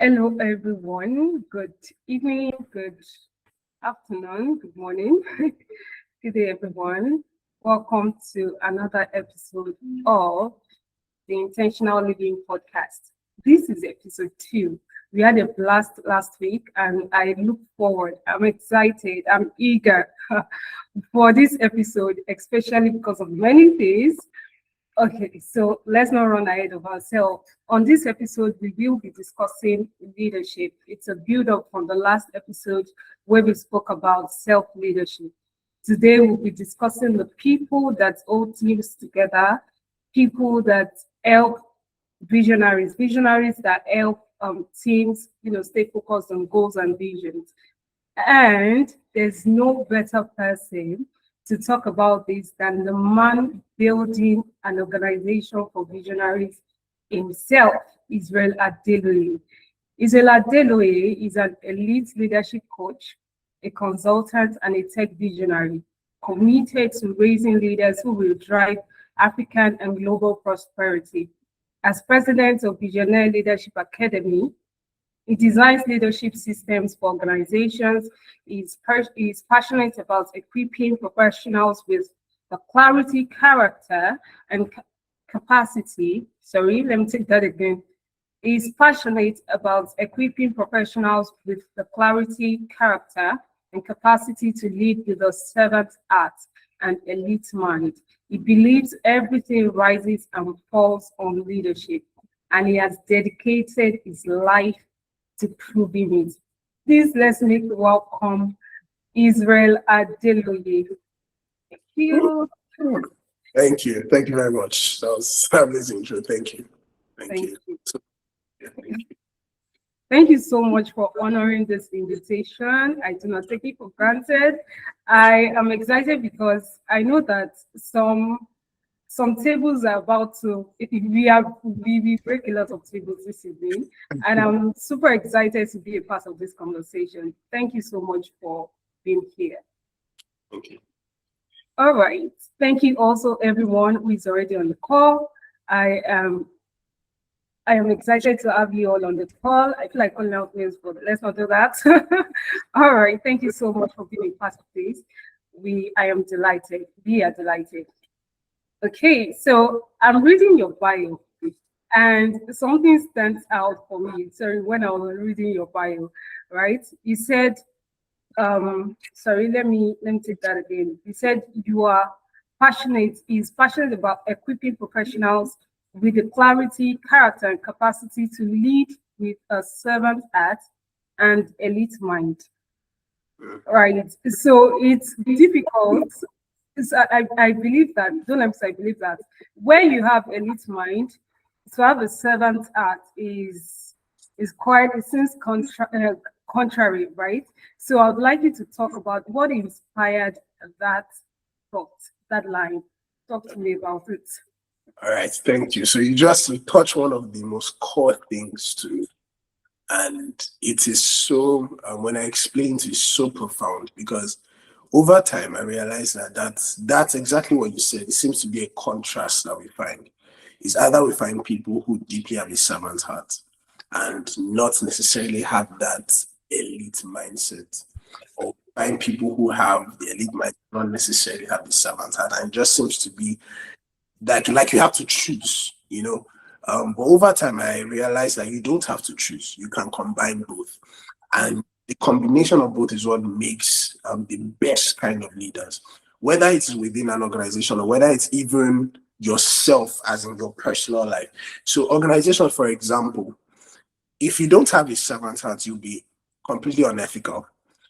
Hello, everyone. Good evening, good afternoon, good morning. Good day, everyone. Welcome to another episode of the Intentional Living Podcast. This is episode 2. We had a blast last week, and I look forward. I'm excited. I'm eager for this episode, especially because of many things. Okay, so let's not run ahead of ourselves. On this episode, we will be discussing leadership. It's a build up from the last episode where we spoke about self leadership. Today, we'll be discussing the people that hold teams together, people that help visionaries that help teams, stay focused on goals and visions. And there's no better person to talk about this than the man building an organization for visionaries himself, Israel Adeloye. Israel Adeloye is an elite leadership coach, a consultant, and a tech visionary committed to raising leaders who will drive African and global prosperity. As president of Visionary Leadership Academy, he designs leadership systems for organizations. He's passionate about equipping professionals with the clarity, character, and capacity. Sorry, let me take that again. He's passionate about equipping professionals with the clarity, character, and capacity to lead with a servant heart and elite mind. He believes everything rises and falls on leadership, and he has dedicated his life to proving it. Please let's make welcome Israel Adeloye. Thank you. Thank you. Thank you very much. That was an amazing intro. Thank you. Thank you. Thank you. Thank you so much for honoring this invitation. I do not take it for granted. I am excited because I know that some tables are about to, we break a lot of tables this evening, and I'm super excited to be a part of this conversation. Thank you so much for being here. Okay. All right. Thank you also everyone who is already on the call. I am excited to have you all on the call. I feel like calling out names, but let's not do that. All right. Thank you so much for being a part of this. I am delighted. We are delighted. Okay, so I'm reading your bio, and something stands out for me. Sorry, when I was reading your bio, right? You said, sorry, let me take that again. You said you are passionate, is passionate about equipping professionals with the clarity, character, and capacity to lead with a servant heart and elite mind. Right. So it's difficult. I believe that, don't let me say I believe that when you have elite mind, to have a servant heart is quite, it seems contrary, right? So I would like you to talk about what inspired that thought, that line. Talk to me about it. All right. Thank you. So you just touched one of the most core things too. And it is so, when I explain it, it's so profound because over time, I realized that that's exactly what you said. It seems to be a contrast that we find. Is either we find people who deeply have a servant's heart and not necessarily have that elite mindset, or find people who have the elite mindset, not necessarily have the servant's heart. And it just seems to be like you have to choose, But over time, I realized that you don't have to choose. You can combine both. And the combination of both is what makes the best kind of leaders, whether it's within an organization or whether it's even yourself as in your personal life. So organizations, for example, if you don't have a servant heart, you'll be completely unethical.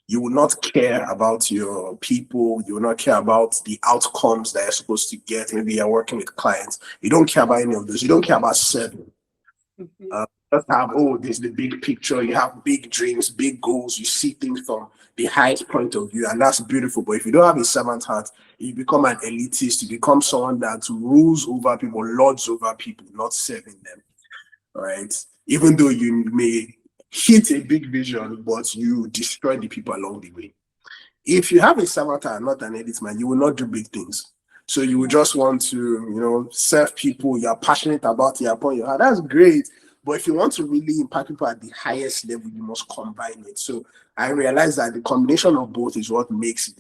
You will not care about your people. You will not care about the outcomes that you're supposed to get. Maybe you're working with clients. You don't care about any of those. You don't care about serving. Just have, there's the big picture. You have big dreams, big goals. You see things from the highest point of view, and that's beautiful. But if you don't have a servant heart, you become an elitist. You become someone that rules over people, lords over people, not serving them. All right. Even though you may hit a big vision, but you destroy the people along the way. If you have a servant heart, not an elite man, you will not do big things. So you will just want to, serve people. You're passionate about it upon your heart. That's great. But if you want to really impact people at the highest level, you must combine it. So I realized that the combination of both is what makes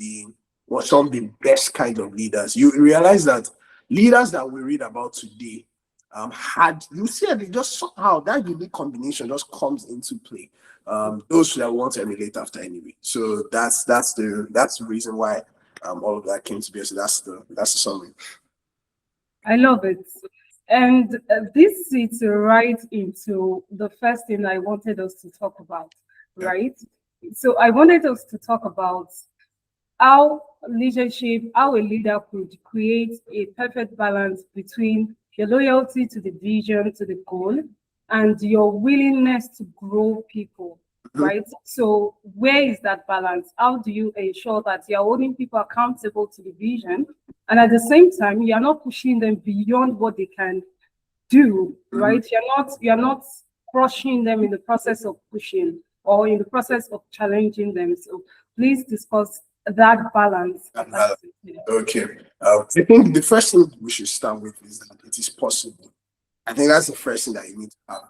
some of the best kind of leaders. You realize that leaders that we read about today just somehow that unique combination just comes into play. Those that want to emulate after anyway. So that's the reason why all of that came to be. So that's the summary. I love it. And this leads right into the first thing I wanted us to talk about, right? So I wanted us to talk about how a leader could create a perfect balance between your loyalty to the vision, to the goal, and your willingness to grow people, right? So where is that balance? How do you ensure that you're holding people accountable to the vision, and at the same time, you're not pushing them beyond what they can do, right? You're not crushing them in the process of pushing or in the process of challenging them. So please discuss that balance. Okay. I think the first thing we should start with is that it is possible. I think that's the first thing that you need to have.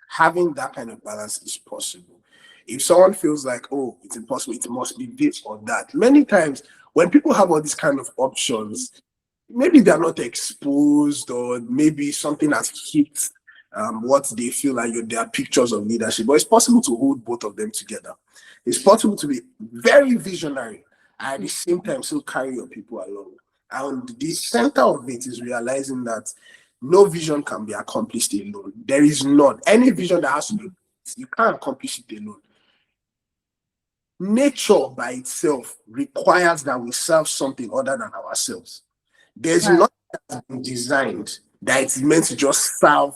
Having that kind of balance is possible. If someone feels like, oh, it's impossible, it must be this or that. Many times when people have all these kind of options, maybe they're not exposed, or maybe something has hit what they feel like their pictures of leadership. But it's possible to hold both of them together. It's possible to be very visionary and at the same time still carry your people along. And the center of it is realizing that no vision can be accomplished alone. There is none. Any vision that has to be, you can't accomplish it alone. Nature by itself requires that we serve something other than ourselves. There's nothing that's been designed that it's meant to just serve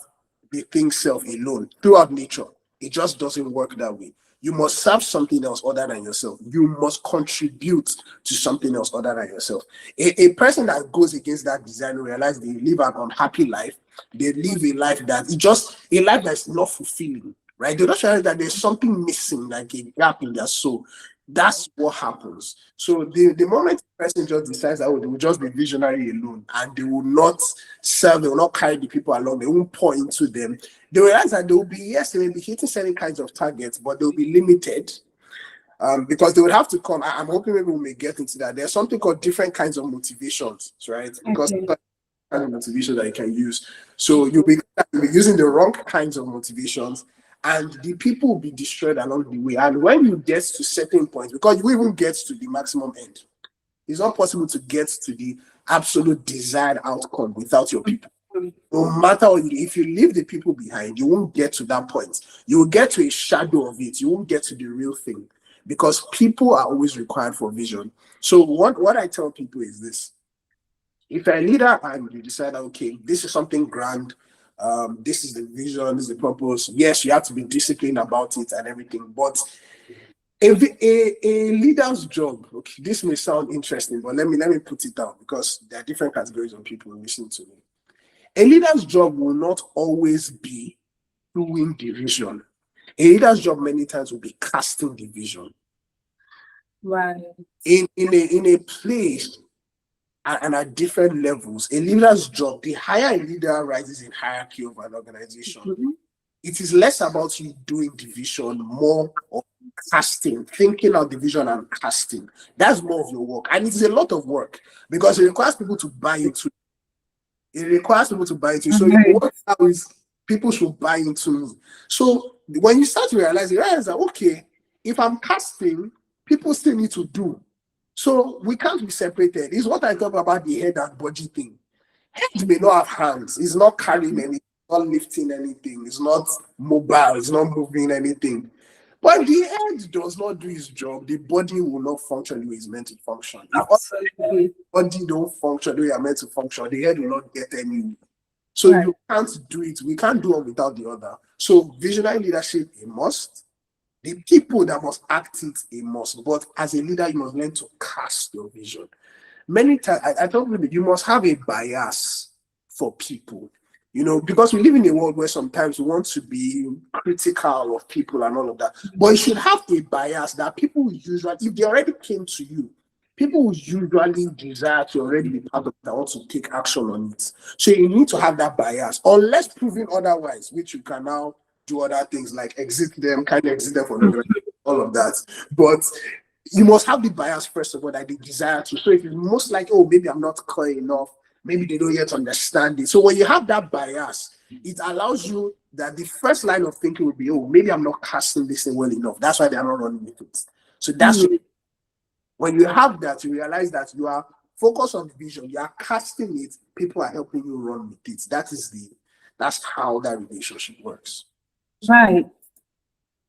the thing self alone. Throughout nature, it just doesn't work that way. You must serve something else other than yourself. You must contribute to something else other than yourself. A person that goes against that design will realize they live an unhappy life. They live a life that's not fulfilling, right? They don't realize that there's something missing, like a gap in their soul. That's what happens. So the moment the person just decides that they will just be visionary alone and they will not serve, they will not carry the people along, they won't pour into them, they realize that they will be, they may be hitting certain kinds of targets, but they'll be limited because they would have to come. I'm hoping maybe we may get into that. There's something called different kinds of motivations, right? Because kind of motivation that you can use. So you'll be using the wrong kinds of motivations, and the people will be destroyed along the way. And when you get to certain points, because you even get to the maximum end, it's not possible to get to the absolute desired outcome without your people. No matter what, if you leave the people behind, you won't get to that point. You will get to a shadow of it. You won't get to the real thing, because people are always required for vision. So what I tell people is this: if you're a leader and you decide, okay, this is something grand, this is the vision, this is the purpose. Yes, you have to be disciplined about it and everything. But a leader's job, okay, this may sound interesting, but let me put it down, because there are different categories of people listening to me. A leader's job will not always be doing the vision. A leader's job many times will be casting the vision. Right. In a place and at different levels, a leader's job, the higher a leader rises in hierarchy of an organization, it is less about you doing the vision, more of casting, thinking out the vision and casting. That's more of your work. And it's a lot of work because it requires people to buy into it. It requires people to buy into it. So your work now is people should buy into me. So when you start to realize that, okay, if I'm casting, people still need to do. So we can't be separated. It's what I talk about, the head and body thing. Head may not have hands. It's not carrying anything, not lifting anything. It's not mobile. It's not moving anything. But the head does not do its job. The body will not function the way it's meant to function. If the body don't function the way it's meant to function, the head will not get any. So you can't do it. We can't do one without the other. So visionary leadership, a must. The people that must act it, a must. But as a leader, you must learn to cast your vision. Many times, I told you, you must have a bias for people. Because we live in a world where sometimes we want to be critical of people and all of that. But you should have a bias that people usually, if they already came to you, people will usually desire to already be part of it and want to take action on it. So you need to have that bias, unless proven otherwise, which you can now do other things like exit them, kind of exit them from the organization, all of that. But you must have the bias first of all, that the desire to. So if it's most like, oh, maybe I'm not clear enough, maybe they don't yet understand it. So when you have that bias, it allows you that the first line of thinking would be, oh, maybe I'm not casting this thing well enough. That's why they're not running with it. So that's when you have that, you realize that you are focused on the vision, you are casting it, people are helping you run with it. That's how that relationship works. Right.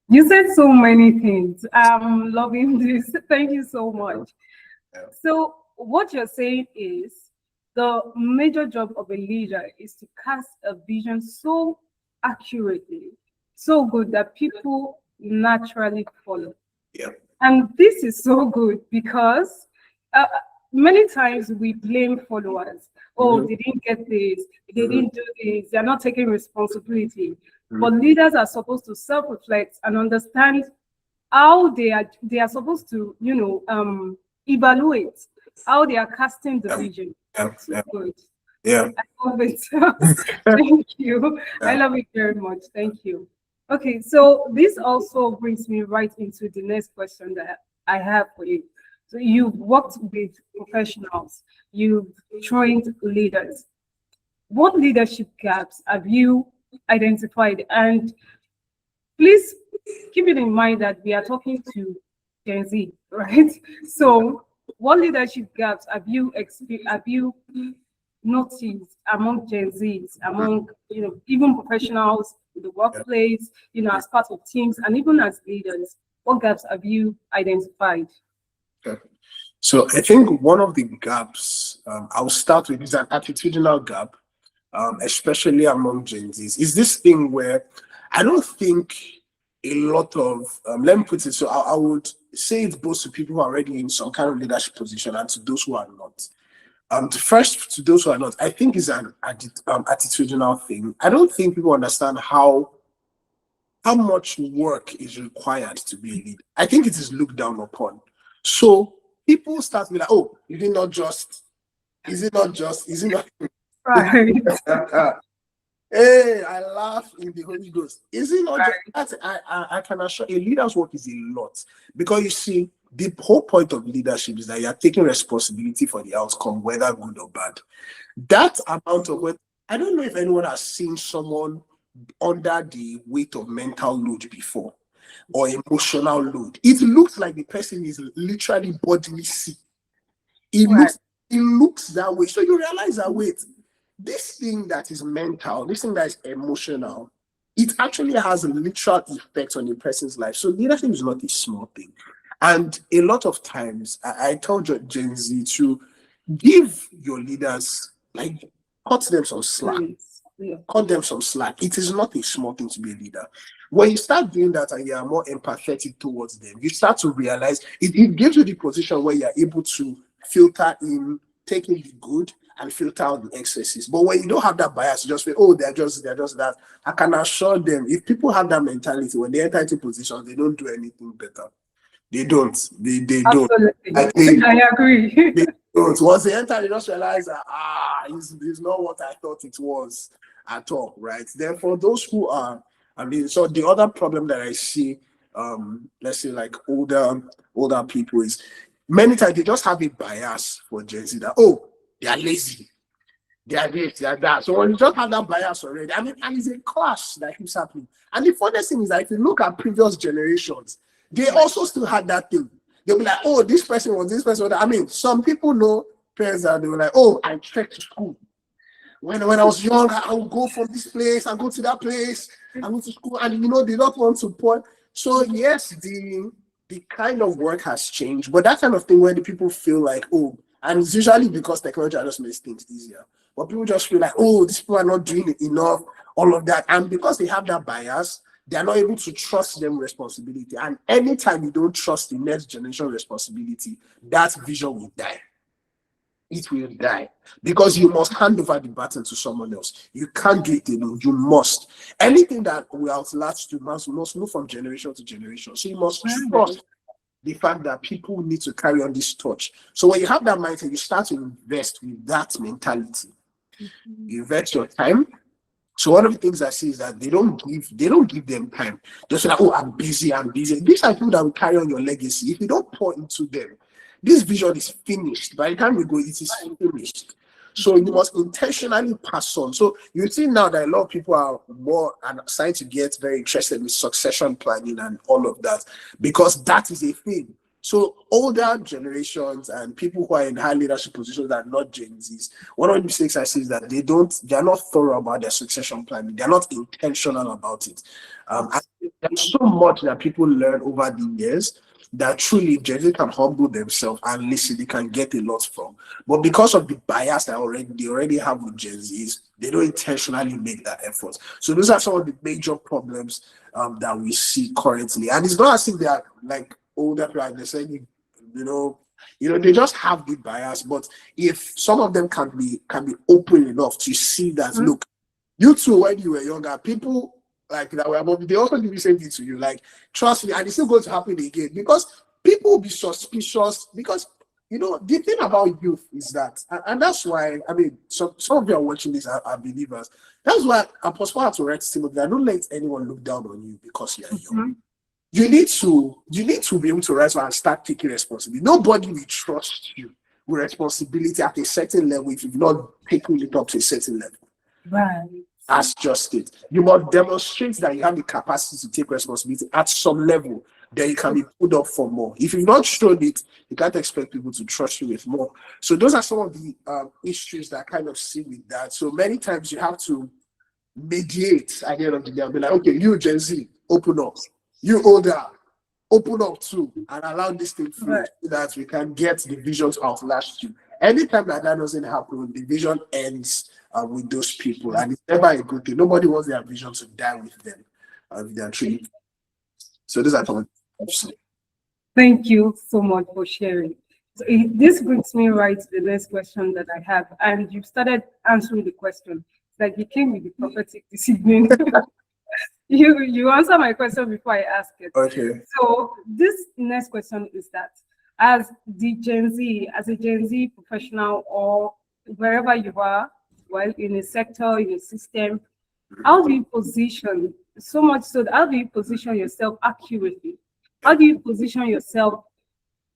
You said so many things. I'm loving this. Thank you so much. Yeah. So what you're saying is the major job of a leader is to cast a vision so accurately, so good that people naturally follow. Yeah. And this is so good because many times we blame followers. Oh, they didn't get this, they didn't do this, they're not taking responsibility. But leaders are supposed to self-reflect and understand how they are supposed to, evaluate how they are casting the vision. Yeah. Good. Yeah. I love it. Thank you. I love it very much. Thank you. Okay, so this also brings me right into the next question that I have for you. So you've worked with professionals, you've trained leaders. What leadership gaps have you identified? And please keep it in mind that we are talking to Gen Z, right? So what leadership gaps have you noticed among Gen Zs, among even professionals in the workplace, as part of teams and even as leaders? What gaps have you identified? Okay. So I think one of the gaps I'll start with is an attitudinal gap, especially among Gen Zs. Is this thing where I don't think a lot of let me put it so I would say it both to people who are already in some kind of leadership position and to those who are not. To those who are not, I think is an attitudinal thing. I don't think people understand how much work is required to be a leader. I think it is looked down upon. So people start with like, oh, is it not? Right. Hey, I laugh in the Holy Ghost. Is it not just I can assure a leader's work is a lot, because you see, the whole point of leadership is that you are taking responsibility for the outcome, whether good or bad. That amount of work, I don't know if anyone has seen someone under the weight of mental load before or emotional load. It looks like the person is literally bodily sick. It looks that way. So you realize that, wait, this thing that is mental, this thing that is emotional, it actually has a literal effect on a person's life. So leadership is not a small thing. And a lot of times, I told Gen Z to give your leaders, like, cut them some slack. Cut them some slack. It is not a small thing to be a leader. When you start doing that and you are more empathetic towards them, you start to realize it gives you the position where you are able to filter in, taking the good and filter out the excesses. But when you don't have that bias, you just say, oh, they're just that. I can assure them, if people have that mentality, when they enter into positions, they don't do anything better. They don't. They don't. I agree. They don't. Once they enter, they just realize that it's not what I thought it was at all, right? Then for those who are, so the other problem that I see, let's say like older people, is many times they just have a bias for Gen Z that, oh, they are lazy, they are this, they are that. So when you just have that bias already, and it's a clash that keeps happening. And the funniest thing is that if you look at previous generations, they also still had that thing. They'll be like, oh, this person was that. Some people know parents that they were like, oh, I trekked to school. When I was young, I would go from this place and go to that place and go to school, and they don't want support. So yes, the kind of work has changed, but that kind of thing where the people feel like, oh, and it's usually because technology just makes things easier. But people just feel like, oh, these people are not doing enough, all of that. And because they have that bias, they are not able to trust them responsibility. And anytime you don't trust the next generation responsibility, that vision will die. It will die. Because you must hand over the baton to someone else. You can't do it alone. You must. Anything that will outlast you must move from generation to generation. So you must trust the fact that people need to carry on this torch. So when you have that mindset, you start to invest with that mentality. You invest your time, So one of the things I see is that they don't give them time. They say, like, oh, I'm busy. These are people that will carry on your legacy. If you don't pour into them, this vision is finished. By the time you go, it is finished. So you must intentionally pass on. So you see now that a lot of people are more and starting to get very interested with succession planning and all of that, because that is a thing. So older generations and people who are in high leadership positions that are not Gen Zs, one of the mistakes I see is that they are not thorough about their succession planning. They're not intentional about it. And there's so much that people learn over the years that truly Gen Z can humble themselves and listen, they can get a lot from. But because of the bias that they already have with Gen Zs, they don't intentionally make that effort. So those are some of the major problems that we see currently. And it's not as if they are like older people, they're saying, they just have the bias. But if some of them can be open enough to see that, look, you too, when you were younger, people like that were, but they also do the same thing to you. Like, trust me, and it's still going to happen again, because people will be suspicious. Because the thing about youth is that, and that's why, I mean, some of you are watching this are believers. That's why Apostle had to write to Timothy, don't let anyone look down on you because you're young. You need to be able to rise and start taking responsibility. Nobody will trust you with responsibility at a certain level if you've not taken it up to a certain level. Right. That's just it. You must demonstrate that you have the capacity to take responsibility at some level. Then you can be put up for more. If you've not shown it, you can't expect people to trust you with more. So those are some of the issues that I kind of see with that. So many times you have to mediate at the end of the day and be like, okay, you Gen Z, open up. You older, open up too, and allow this thing through, so that we can get the vision to outlast you. Anytime that doesn't happen, the vision ends with those people, and it's never a good thing. Nobody wants their vision to die with them. They are treated. So these are some. Thank you so much for sharing. So this brings me right to the next question that I have, and you started answering the question. It's like you came with the prophetic this evening. You answer my question before I ask it. Okay. So this next question is that, as a Gen Z professional, or wherever you are, well, in a sector, in a system, how do you position, so much so, how do you position yourself accurately? How do you position yourself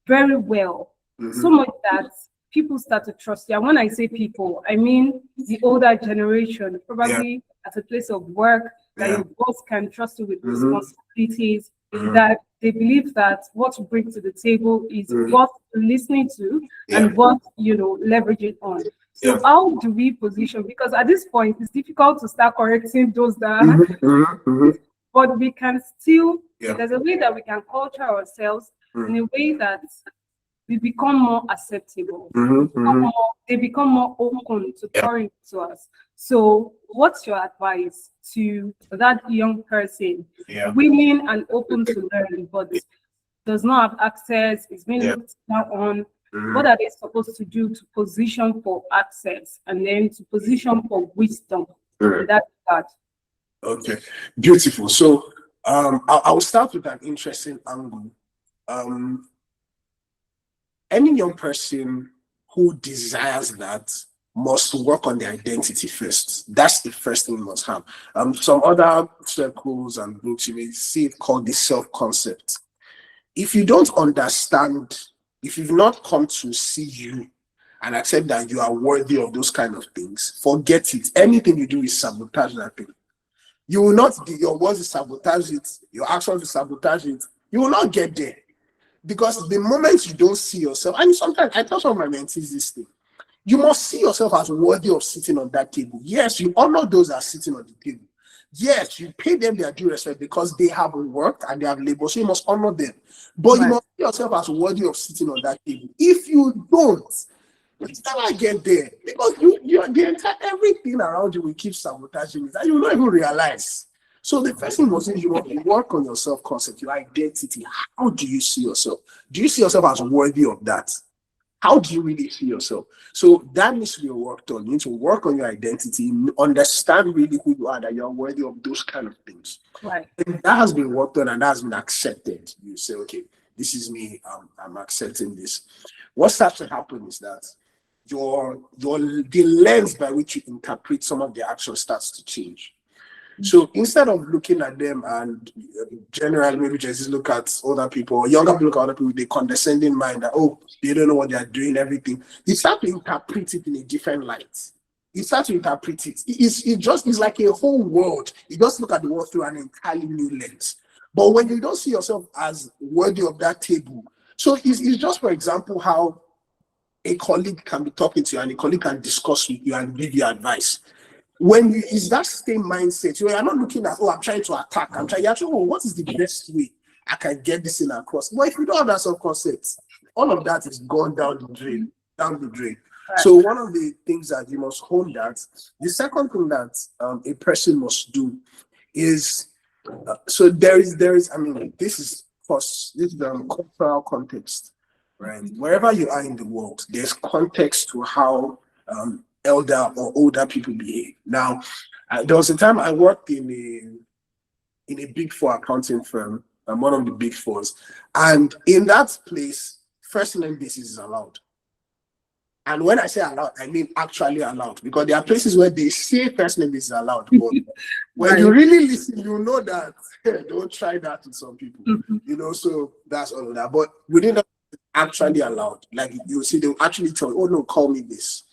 very well? So much that people start to trust you. And when I say people, I mean the older generation, probably at a place of work, that your boss can trust you with responsibilities, that they believe that what you bring to the table is worth listening to and worth, leveraging on. So how do we position? Because at this point, it's difficult to start correcting those that, but we can still, there's a way that we can culture ourselves in a way that we become more acceptable. They become more open to pouring to us. So what's your advice to that young person, willing and open to learn, but does not have access, is being looked down on? What are they supposed to do to position for access and then to position for wisdom in that regard? Okay, beautiful. So I'll start with an interesting angle. Any young person who desires that must work on their identity first. That's the first thing you must have. Some other circles and books, you may see it called the self-concept. If you don't understand, if you've not come to see you and accept that you are worthy of those kind of things, forget it. Anything you do is sabotage that thing. You will not, your words will sabotage it, your actions will sabotage it. You will not get there. Because the moment you don't see yourself, and sometimes I tell some of my mentees this thing, you must see yourself as worthy of sitting on that table. Yes, you honor those that are sitting on the table. Yes, you pay them their due respect because they have worked and they have labored, so you must honor them. But you must see yourself as worthy of sitting on that table. If you don't, you never get there, because the entire everything around you will keep sabotaging it, and you will not even realize. So the first thing was, you want to work on your self-concept, your identity. How do you see yourself? Do you see yourself as worthy of that? How do you really see yourself? So that needs to be worked on. You need to work on your identity, understand really who you are, that you're worthy of those kind of things. Right. And that has been worked on and that has been accepted. You say, okay, this is me, I'm accepting this. What starts to happen is that the lens by which you interpret some of the actions starts to change. So instead of looking at them and generally maybe just look at other people, or younger people look at other people with a condescending mind that, oh, they don't know what they are doing, everything, you start to interpret it in a different light. You start to interpret it. It's like a whole world. You just look at the world through an entirely new lens. But when you don't see yourself as worthy of that table, so it's just, for example, how a colleague can be talking to you and a colleague can discuss with you and give you advice. When you is that same mindset, you are not looking at, oh, I'm trying to attack. You're actually, oh, what is the best way I can get this in across? But if you don't have that self-concept, all of that is gone down the drain. Right. So one of the things that you must hone that. The second thing that a person must do is, so there is. I mean, this is cultural context, right? Wherever you are in the world, there's context to how elder or older people behave. Now, there was a time I worked in a big four accounting firm, one of the big fours, and in that place, first name basis is allowed. And when I say allowed, I mean actually allowed, because there are places where they say first name is allowed, but when you really listen, you know that don't try that with some people, so that's all of that. But within that, actually allowed, like you see, they'll actually tell you, oh no, call me this.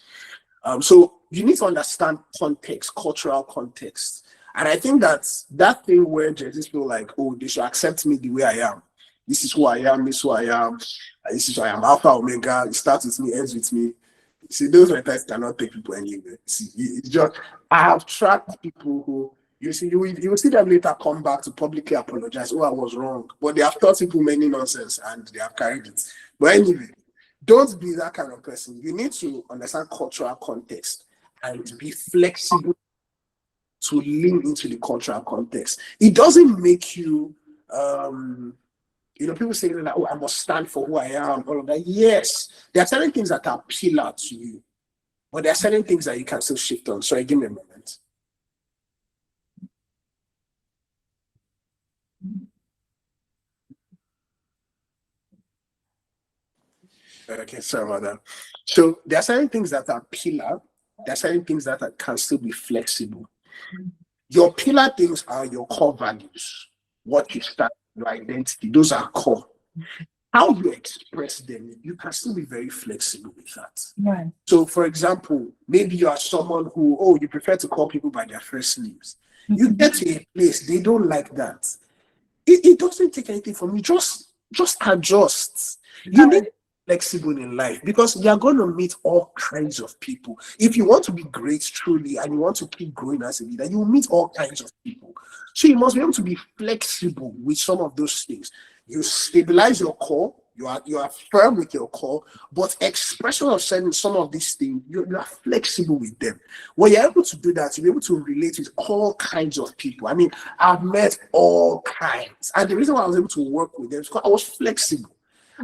So you need to understand context, cultural context. And I think that's that thing where just feel like, oh, they should accept me the way I am. This is who I am, this is who I am, this is who I am, Alpha, Omega. It starts with me, ends with me. See, those methods cannot take people anywhere. See, it's just, I have tracked people who, you will see them later come back to publicly apologize. Oh, I was wrong. But they have taught people many nonsense and they have carried it. But anyway, don't be that kind of person. You need to understand cultural context and be flexible to lean into the cultural context. It doesn't make you, people say like, oh, I must stand for who I am, all of that. Yes, there are certain things that are pillar to you, but there are certain things that you can still shift on. Sorry, give me a moment. Okay, sorry about that. So there are certain things that are pillar. There are certain things that can still be flexible. Your pillar things are your core values, what you start, your identity. Those are core. How you express them, you can still be very flexible with that. Right. So, for example, maybe you are someone who, you prefer to call people by their first names. You get to a place, they don't like that. It doesn't take anything from you. Just adjust. You need flexible in life because you're going to meet all kinds of people. If you want to be great truly and you want to keep growing as a leader, you will meet all kinds of people. So you must be able to be flexible with some of those things. You stabilize your core, you are firm with your core, but expression of some of these things, you are flexible with them. When you're able to do that, you're able to relate with all kinds of people. I mean, I've met all kinds. And the reason why I was able to work with them is because I was flexible.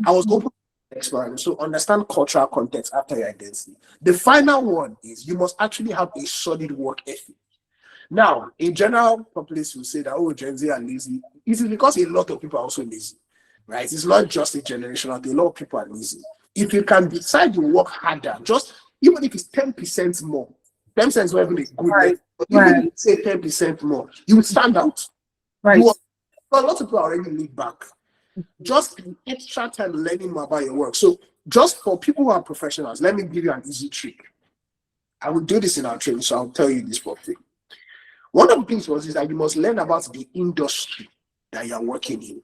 I was open. So understand cultural context after your identity. The final one is you must actually have a solid work ethic. Now, in general populace will say that, oh, Gen Z are lazy. It is because a lot of people are also lazy, right? It's not just a generational thing. A lot of people are lazy. If you can decide to work harder, just even if it's 10% more, 10% is not even a good level, but even if you say 10% more, you will stand out. Right. A lot of people are already laid back. Just extra time learning more about your work. So just for people who are professionals, let me give you an easy trick. I will do this in our training, so I'll tell you this for free. One of the things is that you must learn about the industry that you're working in.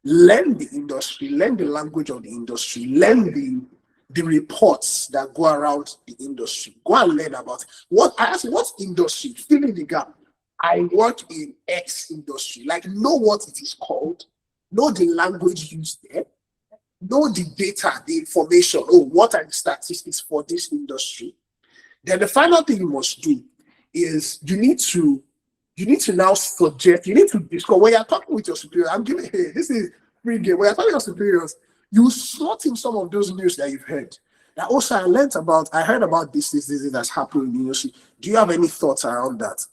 Learn the industry, learn the language of the industry, learn the reports that go around the industry. Go and learn about what industry, fill in the gap. I work in X industry. Like, know what it is called. Know the language used there, know the data, the information. Oh, what are the statistics for this industry? Then the final thing you must do is you need to now suggest, you need to discuss. When you're talking with your superior, this is free game. When you're talking with your superiors, you slot in some of those news that you've heard. That also I heard about this that's happening in the industry. Do you have any thoughts around that?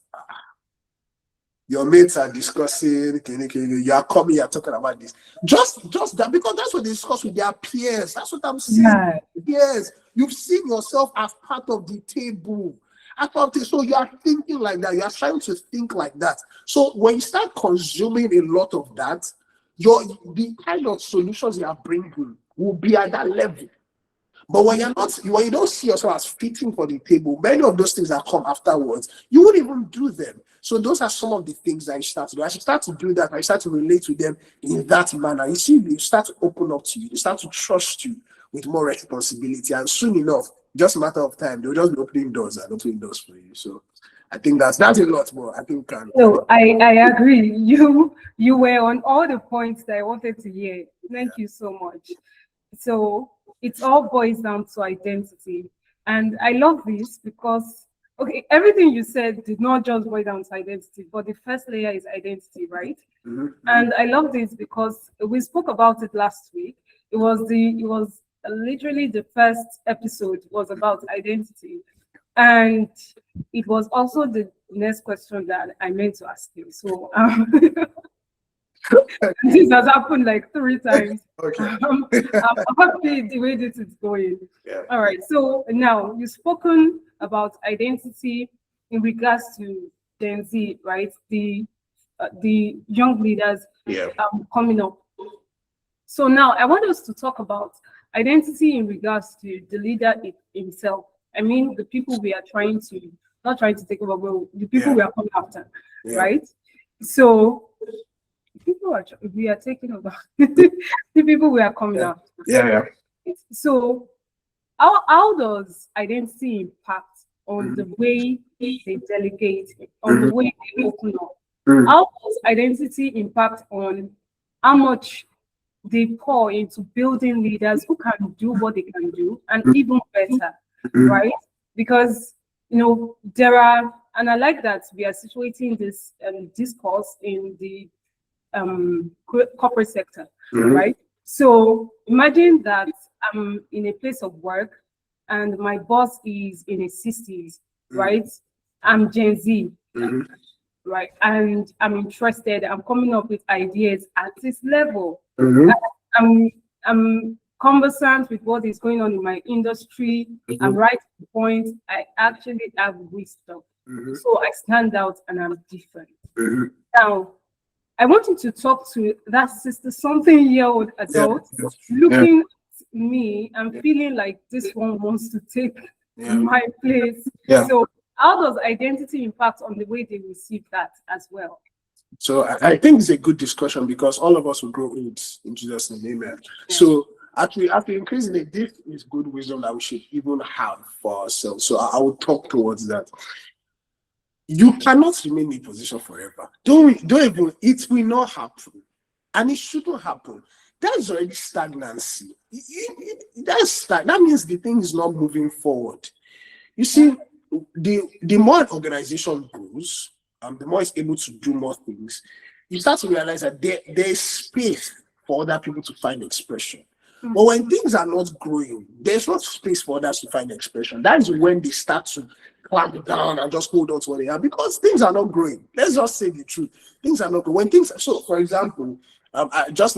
Your mates are discussing, you are coming, you are talking about this. Just that, because that's what they discuss with their peers. That's what I'm saying. Yeah. Yes. You've seen yourself as part of the table. So you are thinking like that. You are trying to think like that. So when you start consuming a lot of that, the kind of solutions you are bringing will be at that level. But when you don't see yourself as fitting for the table, many of those things that come afterwards, you won't even do them. So those are some of the things that I start to do. As you start to do that, I start to relate to them in that manner. You see, they start to open up to you. They start to trust you with more responsibility. And soon enough, just a matter of time, they'll just be opening doors for you. So I think that's a lot more. I think No, I agree. You were on all the points that I wanted to hear. Thank you so much. So it all boils down to identity. And I love this because, okay, everything you said did not just boil down to identity, but the first layer is identity, right? Mm-hmm. And I love this because we spoke about it last week. It was literally the first episode was about identity. And it was also the next question that I meant to ask you. So this has happened like 3 times. Okay. I'm happy the way this is going. Yeah. All right. So now you've spoken about identity in regards to Gen Z, right? The young leaders coming up. So now I want us to talk about identity in regards to the leader himself. I mean, the people we are not trying to take over, but the people we are coming after, right? So we are taking over the people we are coming after. Yeah. So how does identity impact on the way they delegate, on the way they open up? How does identity impact on how much they pour into building leaders who can do what they can do and even better, right? Because there are, and I like that we are situating this discourse in the corporate sector, right? So imagine that I'm in a place of work and my boss is in his 60s, right? I'm Gen Z, right? And I'm interested. I'm coming up with ideas at this level. I'm conversant with what is going on in my industry. I'm right to the point. I actually have wisdom. So I stand out and I'm different. Now, I want you to talk to that 60-something-year-old adult looking at me and feeling like this one wants to take my place. So how does identity impact on the way they receive that as well? So I think it's a good discussion because all of us will grow in Jesus' name, amen. So actually, after increasing it, this is good wisdom that we should even have for ourselves. So I will talk towards that. You cannot remain in a position forever. Don't even, it will not happen. And it shouldn't happen. That's already stagnancy. That means the thing is not moving forward. You see, the more an organization grows, the more it's able to do more things, you start to realize that there is space for other people to find expression. But when things are not growing, there's not space for others to find expression. That is when they start to clamp down and just hold on to what they have because things are not growing. Let's just say the truth. Things are not growing. So for example, just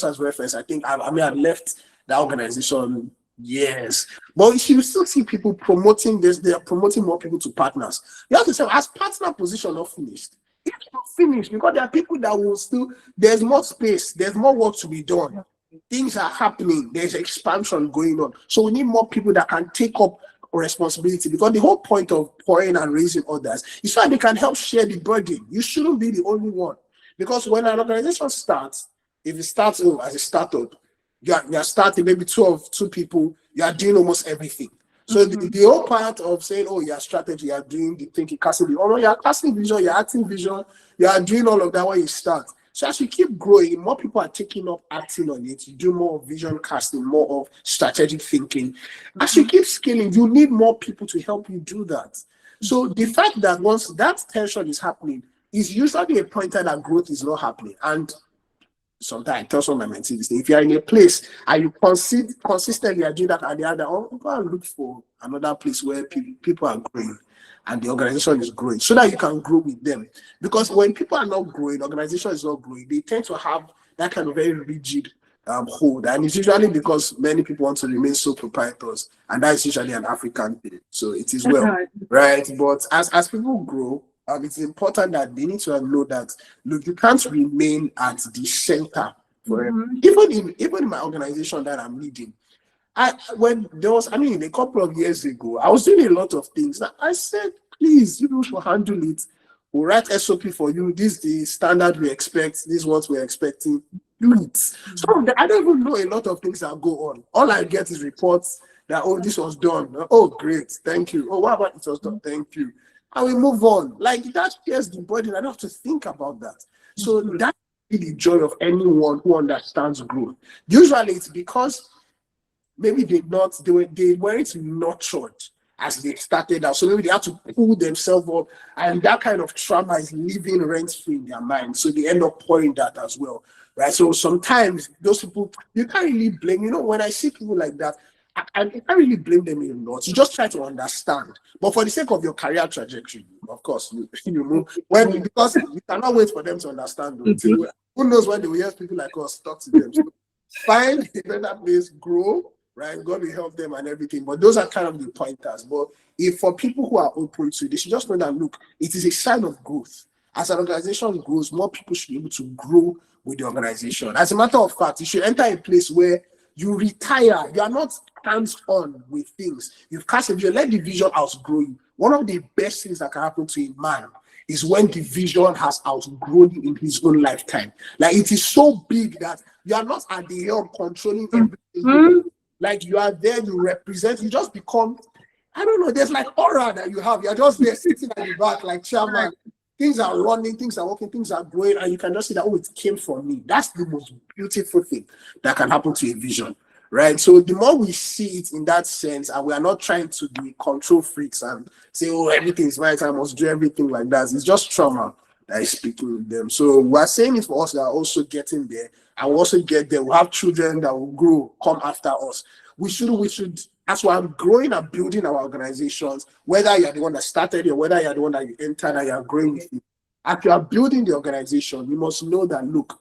as reference, I think I left the organization years, but you still see people promoting this. They are promoting more people to partners. You have to say, as partner position not finished. It's not finished because there are people that will still. There's more space. There's more work to be done. Things are happening. There's expansion going on. So we need more people that can take up responsibility because the whole point of pouring and raising others is so that they can help share the burden. You shouldn't be the only one because when an organization starts, if it starts as a startup, you are starting maybe two people, you are doing almost everything. So the whole part of saying, oh, your strategy, you are doing the thinking, casting the you are casting vision, you're acting vision, you are doing all of that when you start. So as you keep growing, more people are taking up acting on it. You do more vision casting, more of strategic thinking. As you keep scaling, you need more people to help you do that. So the fact that once that tension is happening is usually a pointer that growth is not happening. And sometimes I tell some of my mentees this thing, if you are in a place and you consistently are doing that and the other, go and look for another place where people are growing and the organization is growing so that you can grow with them. Because when people are not growing, the organization is not growing, they tend to have that kind of very rigid hold, and it's usually because many people want to remain sole proprietors, and that is usually an African thing. So it is well, right? But as people grow, it's important that they need to know that look, you can't remain at the center forever. Even in my organization that I'm leading, when there was, a couple of years ago, I was doing a lot of things. I said, please, you should handle it. We'll write SOP for you. This is the standard we expect. This is what we're expecting. Do it. So I don't even know a lot of things that go on. All I get is reports that, oh, this was done. Oh, great. Thank you. Oh, what about it was done? Thank you. And we move on. Like that shares the burden. I don't have to think about that. So that's the joy of anyone who understands growth. Usually it's because maybe they weren't nurtured as they started out. So maybe they have to pull themselves up, and that kind of trauma is living rent-free in their mind. So they end up pouring that as well. Right. So sometimes those people, you can't really blame, when I see people like that, I can't really blame them a lot. You just try to understand. But for the sake of your career trajectory, of course, you move because you cannot wait for them to understand. Who knows when they will hear people like us talk to them. So find a better place, grow, right? God will help them and everything. But those are kind of the pointers. But if for people who are open to it, they should just know that, look, it is a sign of growth. As an organization grows, more people should be able to grow with the organization. As a matter of fact, you should enter a place where you retire. You are not hands-on with things. You've cast a vision. Let the vision outgrow you. One of the best things that can happen to a man is when the vision has outgrown you in his own lifetime. Like it is so big that you are not at the helm controlling everything. Like you are there, you represent, you just become, I don't know, there's like aura that you have. You're just there sitting at the back like chairman. Things are running, things are working, things are growing, and you can just see that, oh, it came from me. That's the most beautiful thing that can happen to a vision, right? So the more we see it in that sense, and we are not trying to be control freaks and say, oh, everything is right, I must do everything like that. It's just trauma that is speaking with them. So we're saying it for us that are also getting there, and we'll also get there. We'll have children that will grow, come after us. We should, that's why I'm growing and building our organizations, whether you're the one that started it or whether you're the one that you entered and you're growing with it. As you are building the organization, you must know that, look,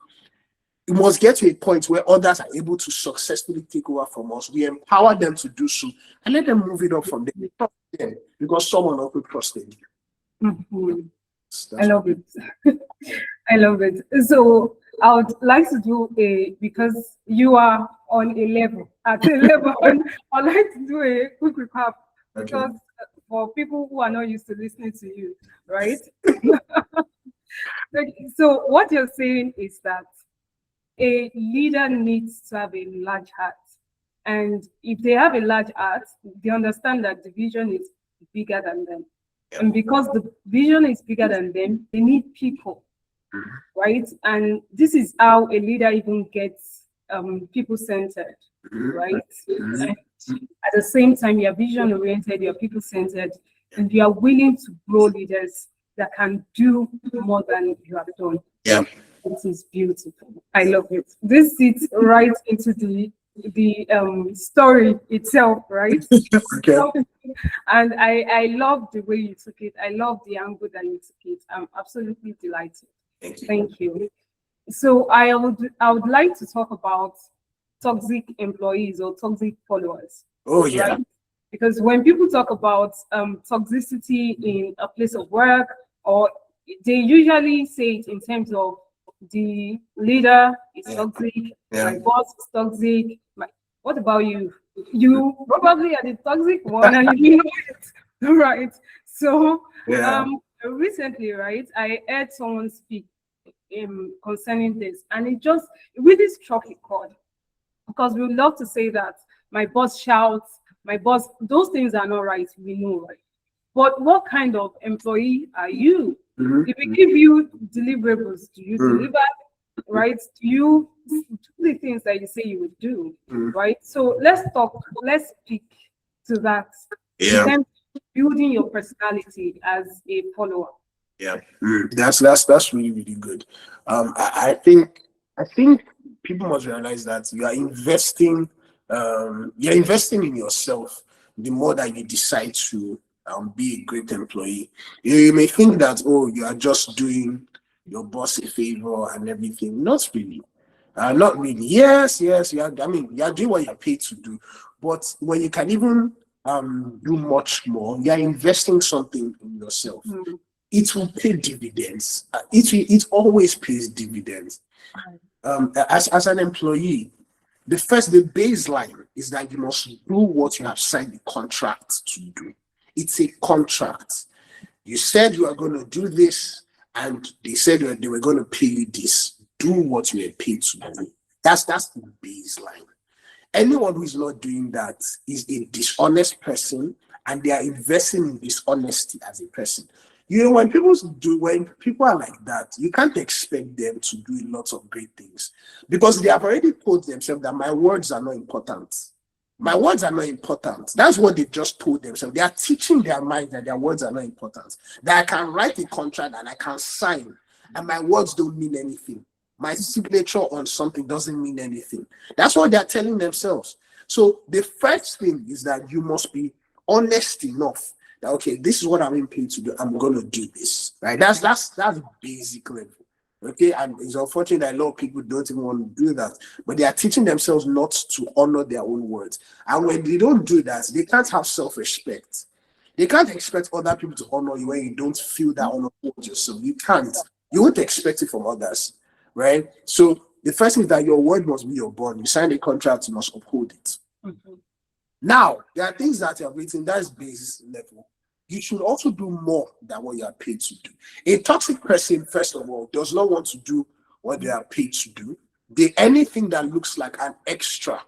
you must get to a point where others are able to successfully take over from us. We empower them to do so and let them move it up from there. We trust them because someone else will trust them. I love it. I love it. So I would like to do because you are on a level, at a level, I'd like to do a quick recap because for people who are not used to listening to you, right? So what you're saying is that a leader needs to have a large heart. And if they have a large heart, they understand that the vision is bigger than them. And because the vision is bigger than them, they need people, right? And this is how a leader even gets people-centered, right? And at the same time, you're vision-oriented, you're people-centered, and you are willing to grow leaders that can do more than you have done. Yeah. This is beautiful. I love it. This sits right into the story itself, right? Okay. And I love the way you took it. I love the angle that you took it. I'm absolutely delighted. Thank you. So I would like to talk about toxic employees or toxic followers. Oh yeah. Right? Because when people talk about toxicity in a place of work, or they usually say it in terms of the leader is toxic, my boss is toxic. What about you? You probably are the toxic one, and you know it, right? So, recently, right, I heard someone speak concerning this, and it really struck a chord because we would love to say that my boss shouts, my boss, those things are not right. We know, right? But what kind of employee are you? If we give you deliverables, do you deliver? Right? Do you do the things that you say you would do? Right? So let's speak to that. Yeah. In terms of building your personality as a follower. Yeah. That's really, really good. I think people must realize that you are investing in yourself the more that you decide to be a great employee. You may think that, oh, you are just doing your boss a favor and everything. Not really. Not really. Yes, I mean, you're doing what you're paid to do, but when you can even do much more, you're investing something in yourself. Mm. It will pay dividends. It always pays dividends. As an employee, the baseline is that you must do what you have signed the contract to do. It's a contract. You said you are going to do this, and they said they were going to pay you this. Do what you were paid to do. That's the baseline. Anyone who is not doing that is a dishonest person, and they are investing in dishonesty as a person. You know, when people are like that, you can't expect them to do lots of great things because they have already told themselves that my words are not important. My words are not important. That's what they just told themselves. They are teaching their mind that their words are not important. That I can write a contract and I can sign, and my words don't mean anything. My signature on something doesn't mean anything. That's what they're telling themselves. So the first thing is that you must be honest enough that, okay, this is what I'm being paid to do. I'm going to do this. Right? That's basic level. Okay, and it's unfortunate that a lot of people don't even want to do that, but they are teaching themselves not to honor their own words. And when they don't do that, they can't have self-respect. They can't expect other people to honor you when you don't feel that honor towards yourself. You can't. You won't expect it from others, right? So the first thing is that your word must be your bond. You sign a contract, you must uphold it. Mm-hmm. Now, there are things that you're waiting, that's base level. You should also do more than what you are paid to do. A toxic person, first of all, does not want to do what they are paid to do. Anything that looks like an extra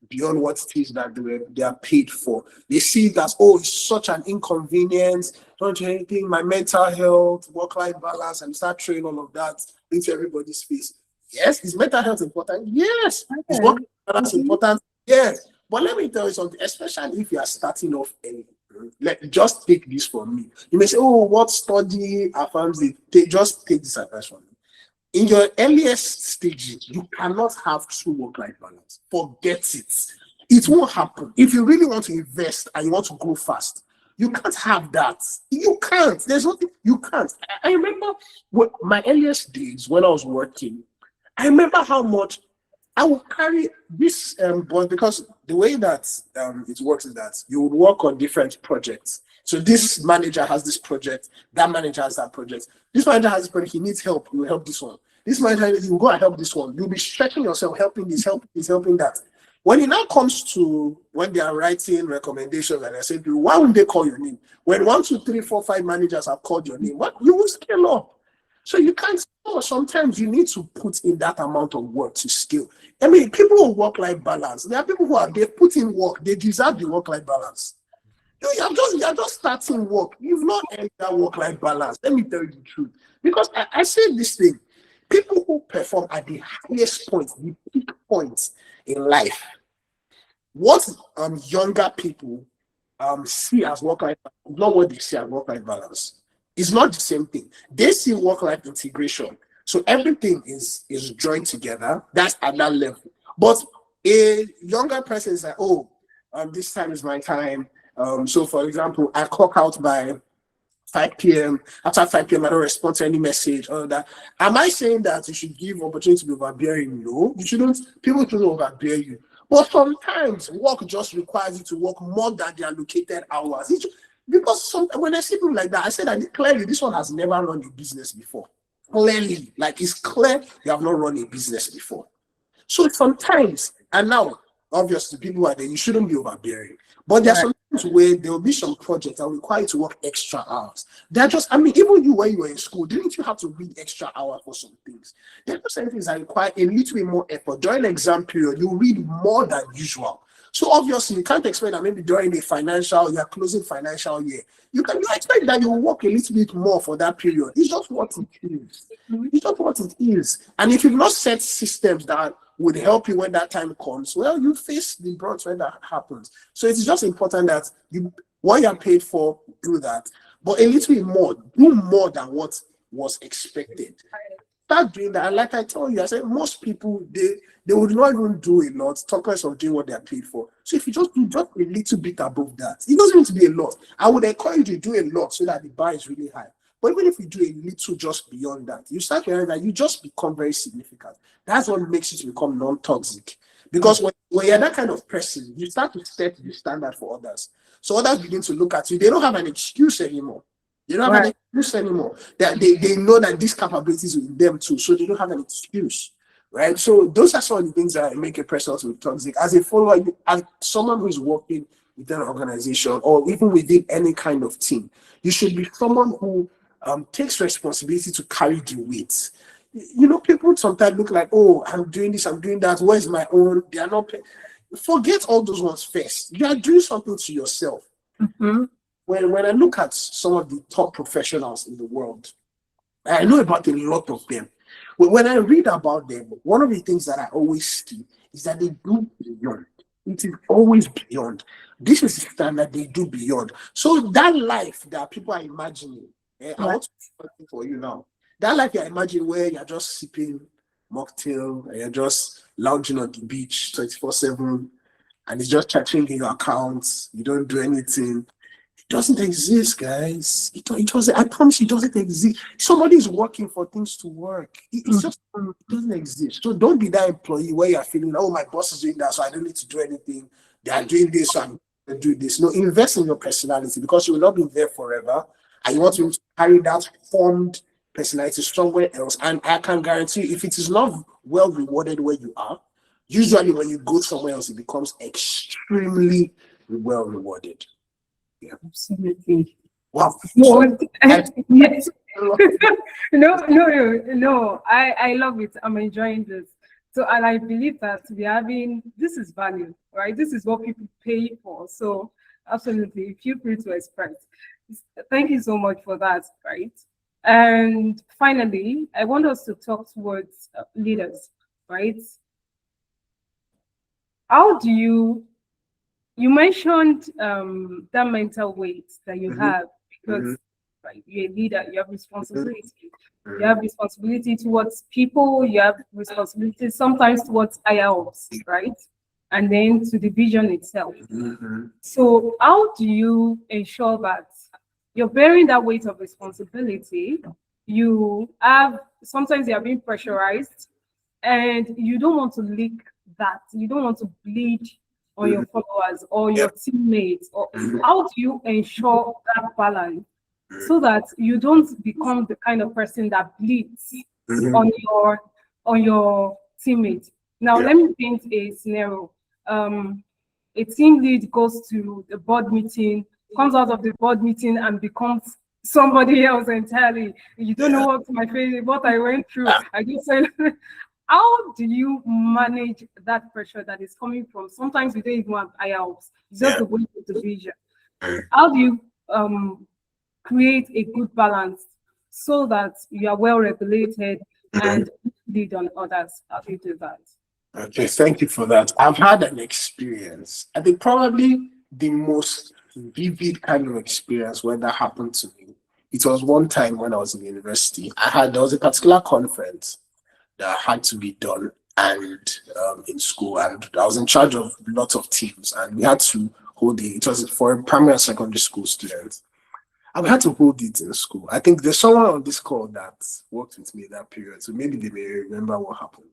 beyond what it is that they are paid for, they see it as, oh, it's such an inconvenience, don't do anything, my mental health, work-life balance, and start throwing all of that into everybody's face. Yes, is mental health important? Yes. Okay. Is work-life balance important? Yes. But let me tell you something, especially if you are starting off early. Just take this from me. You may say, oh, what study affirms it? Just take this advice from me. In your earliest stages, you cannot have true work-life balance. Forget it. It won't happen. If you really want to invest and you want to grow fast, you can't have that. You can't. There's nothing. You can't. I remember my earliest days when I was working, I remember how much I will carry this, but because the way that it works is that you would work on different projects. So this manager has this project, that manager has that project. This manager has this project, he needs help, you will help this one. This manager, you will go and help this one. You'll be stretching yourself, helping this, helping that. When it now comes to when they are writing recommendations and I say, why would they call your name? When 1, 2, 3, 4, 5 managers have called your name, what you will scale up. So you can't. Sometimes you need to put in that amount of work to scale. I mean, people who work-life balance. There are people who they put in work. They deserve the work-life balance. You're just starting work. You've not earned that work-life balance. Let me tell you the truth. Because I say this thing. People who perform at the highest point, the peak points in life, what younger people see as work-life balance, not what they see as work-life balance. It's not the same thing. They see work-life integration. So everything is joined together. That's at that level. But a younger person is like, oh, this time is my time. So for example, I clock out by 5 p.m. After 5 p.m., I don't respond to any message or that. Am I saying that you should give opportunity to be overbearing? No, you shouldn't. People shouldn't overbear you. But sometimes work just requires you to work more than the allocated hours. Because when I see people like that, I say that clearly this one has never run a business before. Clearly, like it's clear you have not run a business before. So sometimes, and now, obviously, people are there, you shouldn't be overbearing. But there are some times where there will be some projects that require you to work extra hours. They're just, I mean, even you when you were in school, didn't you have to read extra hours for some things? There are some things that require a little bit more effort. During the exam period, you read more than usual. So obviously, you can't expect that maybe during you're closing financial year, you expect that you will work a little bit more for that period. It's just what it is. It's just what it is. And if you've not set systems that would help you when that time comes, well, you face the brunt when that happens. So it's just important that what you're paid for, do that. But a little bit more, do more than what was expected. Start doing that. And like I told you, I said most people they would not even do a lot, talk less of doing what they're paid for. So if you just do just a little bit above that, it doesn't need to be a lot. I would encourage you to do a lot so that the bar is really high. But even if you do a little just beyond that, you start realizing that you just become very significant. That's what makes you to become non-toxic. Because when you're that kind of person, you start to set the standard for others. So others begin to look at you. They don't have an excuse anymore. They don't have an excuse anymore. They know that these capabilities are in them too, so they don't have an excuse. Right? So those are some of the things that make a person to be toxic. As a follower, as someone who is working within an organization or even within any kind of team, you should be someone who takes responsibility to carry the weight. You know, people sometimes look like, oh, I'm doing this, I'm doing that. Where's my own? They are not paying. Forget all those ones first. You are doing something to yourself. Mm-hmm. When I look at some of the top professionals in the world, I know about a lot of them. When I read about them, one of the things that I always see is that they do beyond. It is always beyond. This is the standard they do beyond. So that life that people are imagining, I want to do something for you now. That life you imagine where you're just sipping mocktail and you're just lounging on the beach 24/7 and it's just chatting in your accounts, you don't do anything. It doesn't exist, guys. It doesn't, I promise you, it doesn't exist. Somebody is working for things to work. It's just, it doesn't exist. So don't be that employee where you're feeling, oh, my boss is doing that, so I don't need to do anything. They are doing this, so I'm going to do this. No, invest in your personality because you will not be there forever. And you want to carry that formed personality somewhere else. And I can guarantee you, if it is not well rewarded where you are, usually when you go somewhere else, it becomes extremely well rewarded. Yeah. Absolutely. Wow. No, yes. No. I love it. I'm enjoying this. So, and I believe that this is value, right? This is what people pay for. So, absolutely, feel free to express. Thank you so much for that, right? And finally, I want us to talk towards leaders, right? How do you mentioned that mental weight that you have because right, you're a leader, you have responsibility. You have responsibility towards people, you have responsibility sometimes towards IOs, right? And then to the vision itself. So how do you ensure that you're bearing that weight of responsibility? Sometimes you are being pressurized and you don't want to leak that. You don't want to bleed on your followers or your teammates. Or how do you ensure that balance so that you don't become the kind of person that bleeds on your teammates? Now, let me paint a scenario. A team lead goes to the board meeting, comes out of the board meeting and becomes somebody else entirely. You don't know what I went through. I just said, how do you manage that pressure that is coming from? Sometimes we don't even have IOPS. It's just the way of the vision. How do you create a good balance so that you are well regulated and lead on others? How do you do that? Okay, thank you for that. I've had an experience. I think probably the most vivid kind of experience when that happened to me. It was one time when I was in university. There was a particular conference that had to be done and in school, and I was in charge of lots of teams, and we had to hold it. It was for primary and secondary school students, and we had to hold it in school. I think there's someone on this call that worked with me in that period, so maybe they may remember what happened.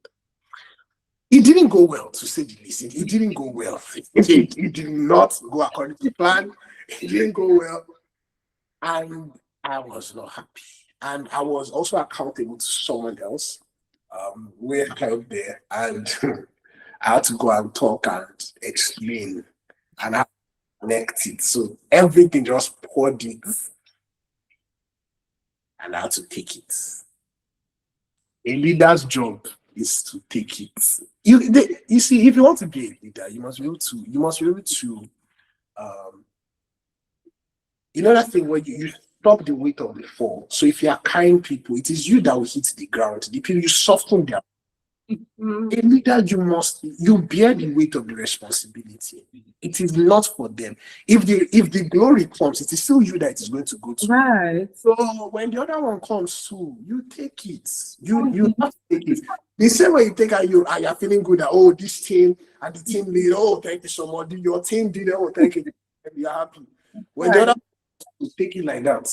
It didn't go well, to say the least. It didn't go well. It did not go according to plan. It didn't go well, and I was not happy. And I was also accountable to someone else. We're out there, and I had to go and talk and explain, and I connected. So everything just poured it, and I had to take it. A leader's job is to take it. You see, if you want to be a leader, you must be able to. You know that thing where you stop the weight of the fall. So if you are kind people, it is you that will hit the ground. The people you soften their. A leader, you bear the weight of the responsibility. It is not for them. If the glory comes, it is still you that it is going to go to. Right. So when the other one comes too, you take it. You have to take it. The same way you take it, you're feeling good that this team and the team lead, thank you so much. Your team did it, thank you. And you're happy. When the other one, you take it like that.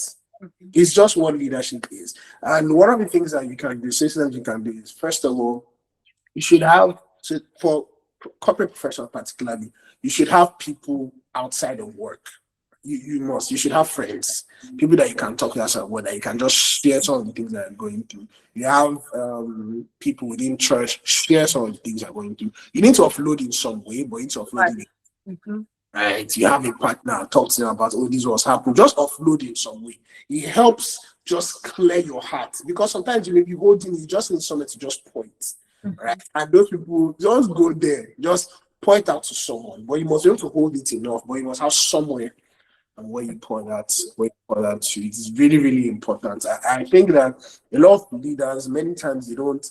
It's just what leadership is. And one of the things that you can do, systems you can do is, first of all, you should have, so for corporate professionals particularly, you should have people outside of work. You should have friends, people that you can talk to outside of work, that you can just share some of the things that are going through. You have people within church, share some of the things that are going through. You need to offload in some way, but you need to offload it. Right, you have a partner, talk to them about, oh, this was happening. Just offload in some way. It helps just clear your heart, because sometimes you may be holding, you just need someone to just point, right? And those people just go there, just point out to someone, but you must be able to hold it enough. But you must have somewhere and where you point that to. It is really, really important. I think that a lot of leaders, many times they don't.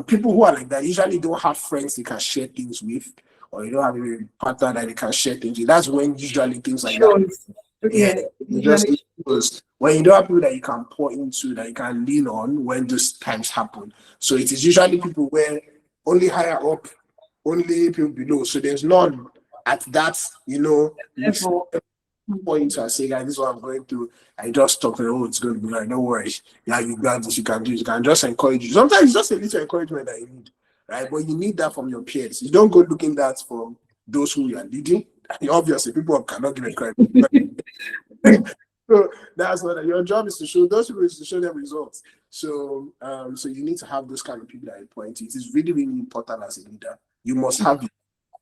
People who are like that usually don't have friends they can share things with, or you don't have a partner that they can share things with. That's when usually things like that. Yeah, just when you don't have people that you can pour into, that you can lean on when those times happen. So it is usually people where only higher up, only people below. So there's none at that, level. Point and say, guys, this is what I'm going through. I just talk to them, oh, it's going to be like, don't worry. Yeah, you got this, you can do it. You can just encourage you. Sometimes it's just a little encouragement that you need, right? But you need that from your peers. You don't go looking that from those who you are leading. Obviously, people cannot give encouragement. So that's what your job is to show those people, is to show them results. So so you need to have those kind of people that you point to. It is really, really important as a leader. You must have it.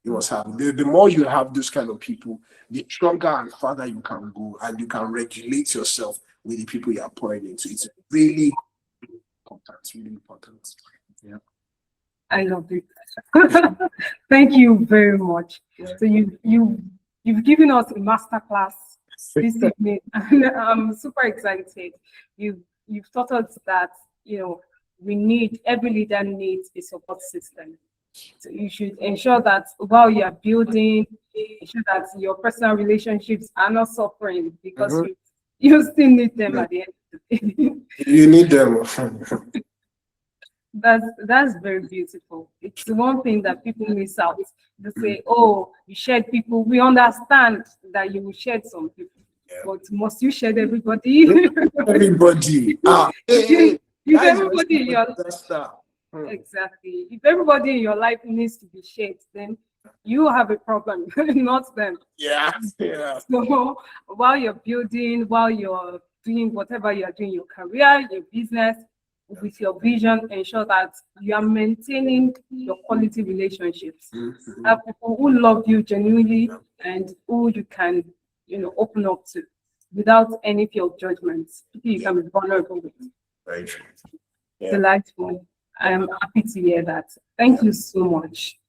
You must have the more you have those kind of people, the stronger and farther you can go, and you can regulate yourself with the people you are pouring into. It's really important. Really important. Yeah. I love it. Thank you very much. So you've given us a masterclass this evening. I'm super excited. You've taught us that every leader needs a support system. So you should ensure that while you are building, ensure that your personal relationships are not suffering, because you still need them at the end of the day. You need them. That's very beautiful. It's the one thing that people miss out. They say, oh, you shared people. We understand that you will share some people, but must you share everybody? Everybody. If everybody in your exactly. If everybody in your life needs to be shared, then you have a problem, not them. Yeah. So while you're building, while you're doing whatever you're doing, your career, your business, with your vision, ensure that you are maintaining your quality relationships. Have people who love you genuinely and who you can, open up to without any fear of judgments. People you can be vulnerable with. Very true. Yeah. Delightful. I am happy to hear that. Thank you so much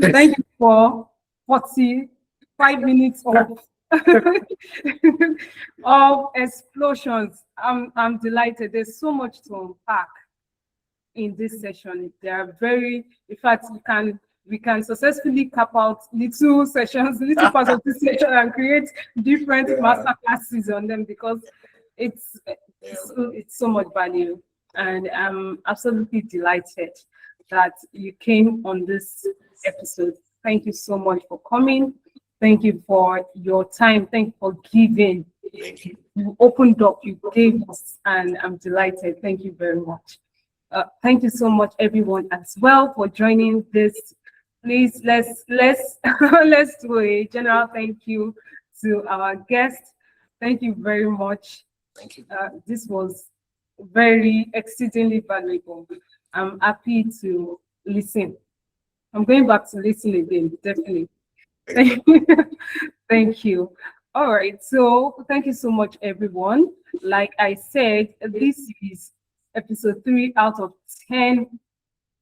thank you for 45 minutes of explosions. I'm delighted. There's so much to unpack in this session. They are in fact, we can successfully cap out little sessions, little parts of this session, and create different master classes on them, because it's so much value. And I'm absolutely delighted that you came on this episode. Thank you so much for coming. Thank you for your time. Thank you for giving. Thank you. You opened up, you gave us, and I'm delighted. Thank you very much. Thank you so much, everyone, as well, for joining this. Please let's do a general thank you to our guest. Thank you very much. Thank you. This was very exceedingly valuable. I'm happy to listen. I'm going back to listen again, definitely. Thank you. All right, so thank you so much, everyone. Like I said, this is episode 3 out of 10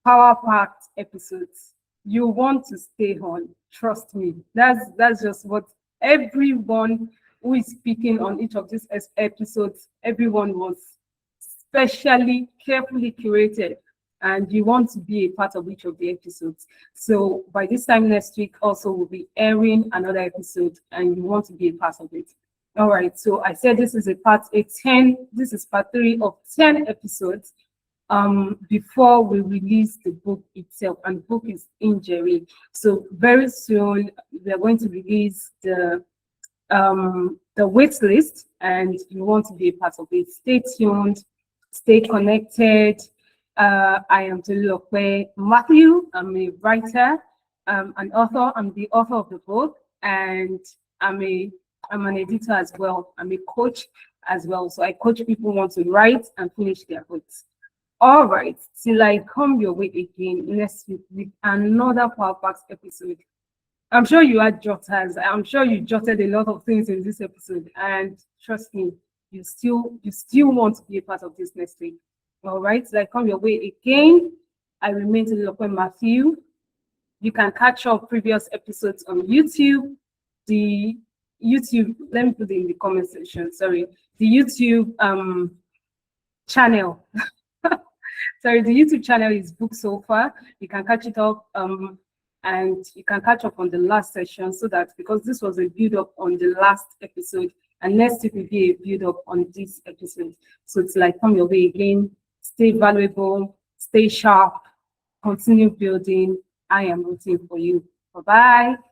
power-packed episodes. You want to stay on, trust me. That's just what everyone who is speaking on each of these episodes, everyone was specially, carefully curated, and you want to be a part of each of the episodes. So by this time next week, also we'll be airing another episode, and you want to be a part of it. All right, so I said this is part 3 of 10 episodes before we release the book itself, and the book is Injury. So very soon we are going to release the the wait list and you want to be a part of it, stay tuned, stay connected. I am Tolulope Matthew. I'm a writer, an author. I'm the author of the book, and I'm an editor as well. I'm a coach as well. So I coach people who want to write and finish their books. All right, till I come your way again next week with another Power Packs episode. I'm sure you had jotters. I'm sure you jotted a lot of things in this episode, and trust me, you still want to be a part of this next week. All right, till I come your way again. I remain Tolulope Matthew. You can catch up previous episodes on YouTube. The YouTube, let me put it in the comment section. Sorry, the YouTube channel. Sorry, the YouTube channel is Book So Far. You can catch it up and you can catch up on the last session, so that because this was a build up on the last episode, and next week will be a build up on this episode. So it's like come your way again, stay valuable, stay sharp, continue building. I am rooting for you. Bye-bye.